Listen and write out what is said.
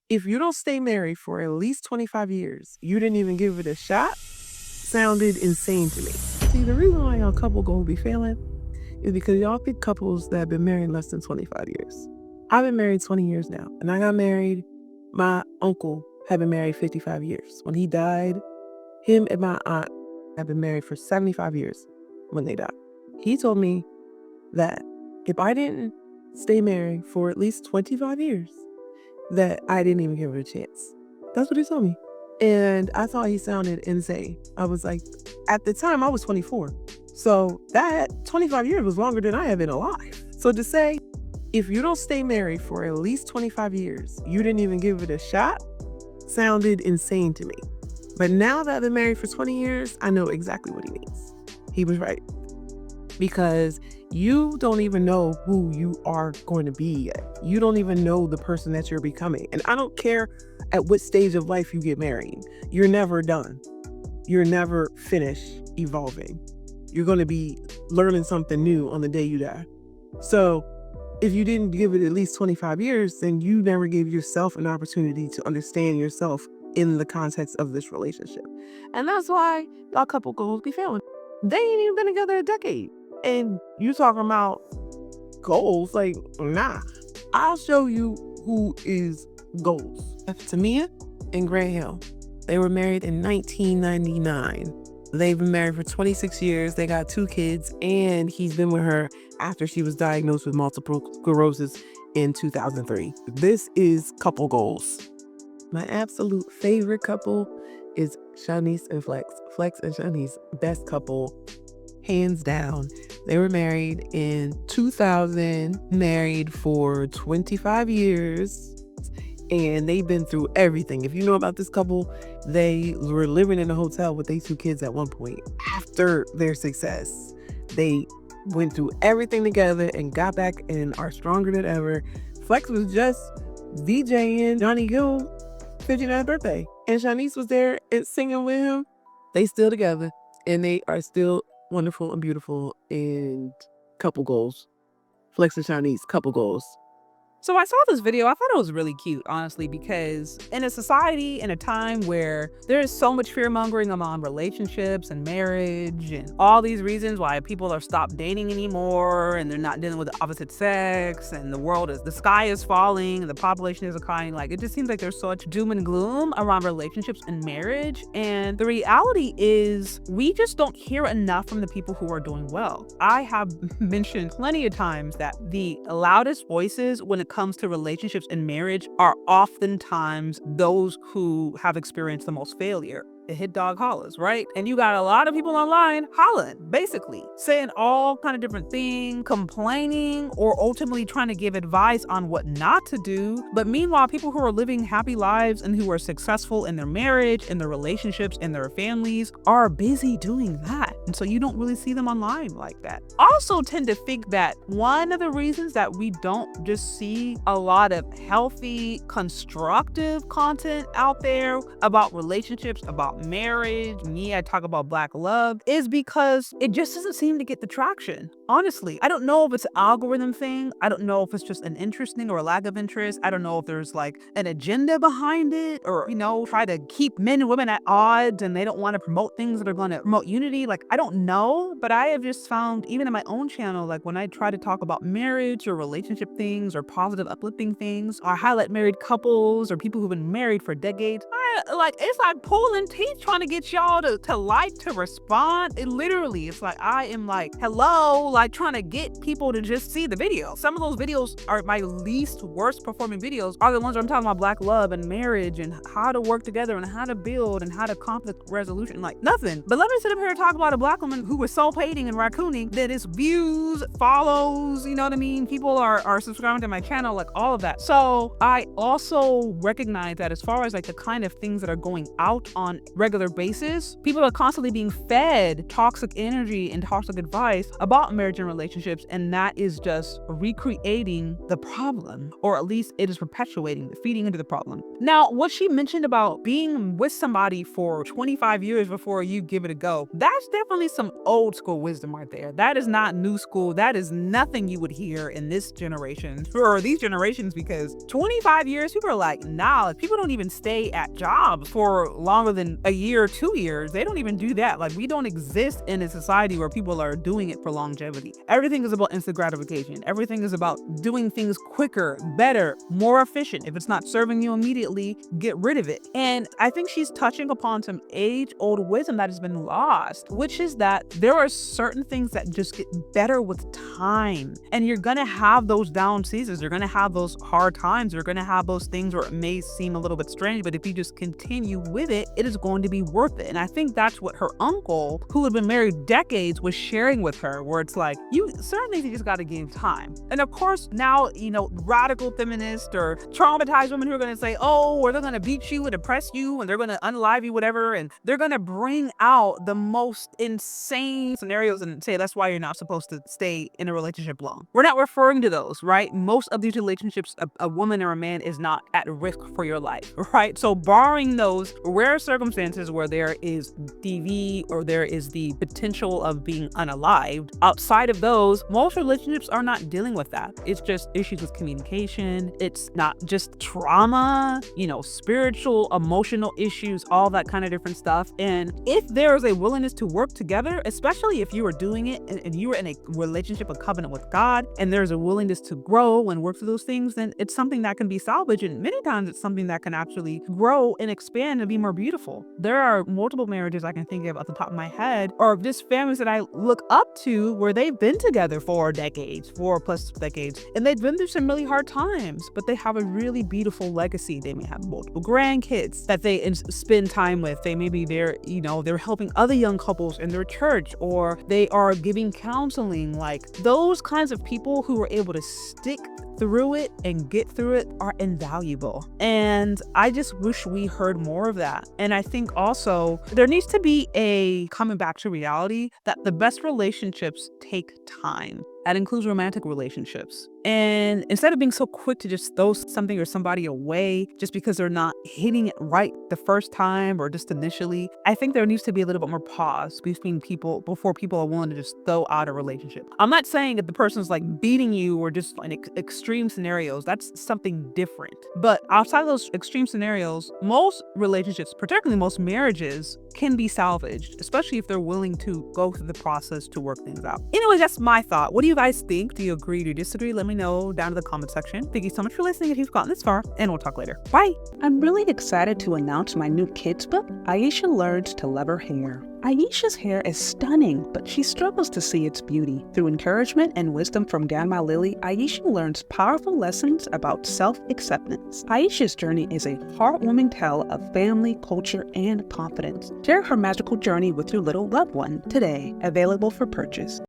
if you don't stay married for at least 25 years, you didn't even give it a shot, sounded insane to me. See, the reason why y'all couple gonna be failing is because y'all pick couples that have been married less than 25 years. I've been married 20 years now, and I got married. My uncle had been married 55 years. When he died, him and my aunt had been married for 75 years when they died. He told me that if I didn't stay married for at least 25 years, that I didn't even give it a chance. That's what he told me. And I thought he sounded insane. I was like, at the time I was 24. So that 25 years was longer than I have been alive. So to say, if you don't stay married for at least 25 years, you didn't even give it a shot, sounded insane to me. But now that I've been married for 20 years, I know exactly what he means. He was right. Because you don't even know who you are going to be yet. You don't even know the person that you're becoming. And I don't care at what stage of life you get married. You're never done. You're never finished evolving. You're going to be learning something new on the day you die. So if you didn't give it at least 25 years, then you never gave yourself an opportunity to understand yourself in the context of this relationship. And that's why y'all couple goals be failing. They ain't even been together a decade. And you talking about goals, like, nah. I'll show you who is goals. Tamia and Grant Hill. They were married in 1999. They've been married for 26 years. They got 2 kids, and he's been with her after she was diagnosed with multiple sclerosis in 2003. This is couple goals. My absolute favorite couple is Shanice and Flex. Flex and Shanice, best couple, hands down. They were married in 2000, married for 25 years, and they've been through everything. If you know about this couple, they were living in a hotel with their 2 kids at one point. After their success, they went through everything together and got back and are stronger than ever. Flex was just DJing Johnny Gill 59th birthday, and Shanice was there and singing with him. They still together, and they are still wonderful and beautiful, and couple goals. Flex and Shanice, couple goals. So I saw this video. I thought it was really cute, honestly, because in a society, in a time where there is so much fear mongering among relationships and marriage and all these reasons why people are stopped dating anymore and they're not dealing with the opposite sex and the sky is falling and the population is declining. Like, it just seems like there's so much doom and gloom around relationships and marriage. And the reality is we just don't hear enough from the people who are doing well. I have mentioned plenty of times that the loudest voices when it comes to relationships and marriage are oftentimes those who have experienced the most failure. The hit dog hollers, right? And you got a lot of people online hollering, basically saying all kind of different things, complaining, or ultimately trying to give advice on what not to do. But meanwhile, people who are living happy lives and who are successful in their marriage, in their relationships, in their families are busy doing that. And so you don't really see them online like that. Also tend to think that one of the reasons that we don't just see a lot of healthy, constructive content out there about relationships, about marriage, I talk about Black love, is because it just doesn't seem to get the traction. Honestly, I don't know if it's an algorithm thing. I don't know if it's just an interest thing or a lack of interest. I don't know if there's like an agenda behind it or, try to keep men and women at odds and they don't want to promote things that are going to promote unity. Like, I don't know, but I have just found, even in my own channel, like when I try to talk about marriage or relationship things or positive uplifting things or highlight married couples or people who've been married for decades, it's like pulling teeth trying to get y'all to respond. It's like I am like, hello, like trying to get people to just see the video. Some of those videos are my least worst performing videos are the ones where I'm talking about Black love and marriage and how to work together and how to build and how to conflict resolution, like nothing. But let me sit up here and talk about a Black woman who was soul painting and raccooning that is views, follows, you know what I mean? People are subscribing to my channel, like all of that. So I also recognize that as far as like the kind of things that are going out on regular basis. People are constantly being fed toxic energy and toxic advice about marriage and relationships, and that is just recreating the problem, or at least it is perpetuating, feeding into the problem. Now, what she mentioned about being with somebody for 25 years before you give it a go, that's definitely some old school wisdom right there. That is not new school. That is nothing you would hear in this generation or these generations, because 25 years, people are like, nah, people don't even stay at jobs for longer than a year or 2 years. They don't even do that. Like, we don't exist in a society where people are doing it for longevity. Everything is about instant gratification. Everything is about doing things quicker, better, more efficient. If it's not serving you immediately, get rid of it. And I think she's touching upon some age-old wisdom that has been lost, which is that there are certain things that just get better with time. And you're gonna have those down seasons. You're gonna have those hard times. You're gonna have those things where it may seem a little bit strange, but if you just continue with it, it is going to be worth it. And I think that's what her uncle, who had been married decades, was sharing with her, where it's like, you certain things you just gotta give time. And of course, now, radical feminists or traumatized women who are gonna say, oh, or they're gonna beat you and oppress you and they're gonna unalive you, whatever, and they're gonna bring out the most insane scenarios and say that's why you're not supposed to stay in a relationship long. We're not referring to those, right? Most of these relationships, a woman or a man is not at risk for your life, right? So barring those rare circumstances where there is DV or there is the potential of being unalived, outside of those, most relationships are not dealing with that. It's just issues with communication. It's not just trauma, spiritual, emotional issues, all that kind of different stuff. And if there is a willingness to work together, especially if you are doing it and you are in a relationship, a covenant with God, and there's a willingness to grow and work through those things, then it's something that can be salvaged. And many times it's something that can actually grow and expand and be more beautiful. There are multiple marriages I can think of off the top of my head, or just families that I look up to where they've been together for decades, 4+ decades, and they've been through some really hard times, but they have a really beautiful legacy. They may have multiple grandkids that they spend time with. They maybe they're helping other young couples in their church, or they are giving counseling. Like, those kinds of people who are able to stick through it and get through it are invaluable. And I just wish we heard more of that. And I think also there needs to be a coming back to reality that the best relationships take time. That includes romantic relationships. And instead of being so quick to just throw something or somebody away just because they're not hitting it right the first time or just initially, I think there needs to be a little bit more pause between people before people are willing to just throw out a relationship. I'm not saying that the person's like beating you or just in extreme scenarios. That's something different. But outside of those extreme scenarios, most relationships, particularly most marriages, can be salvaged, especially if they're willing to go through the process to work things out. Anyway, that's my thought. What do you guys think? Do you agree? Do you disagree? Let me know down in the comment section. Thank you so much for listening if you've gotten this far, and we'll talk later. Bye. I'm really excited to announce my new kids book, Aisha Learns to Love Her Hair. Aisha's hair is stunning, but she struggles to see its beauty. Through encouragement and wisdom from Grandma Lily, Aisha learns powerful lessons about self-acceptance. Aisha's journey is a heartwarming tale of family, culture, and confidence. Share her magical journey with your little loved one today, available for purchase.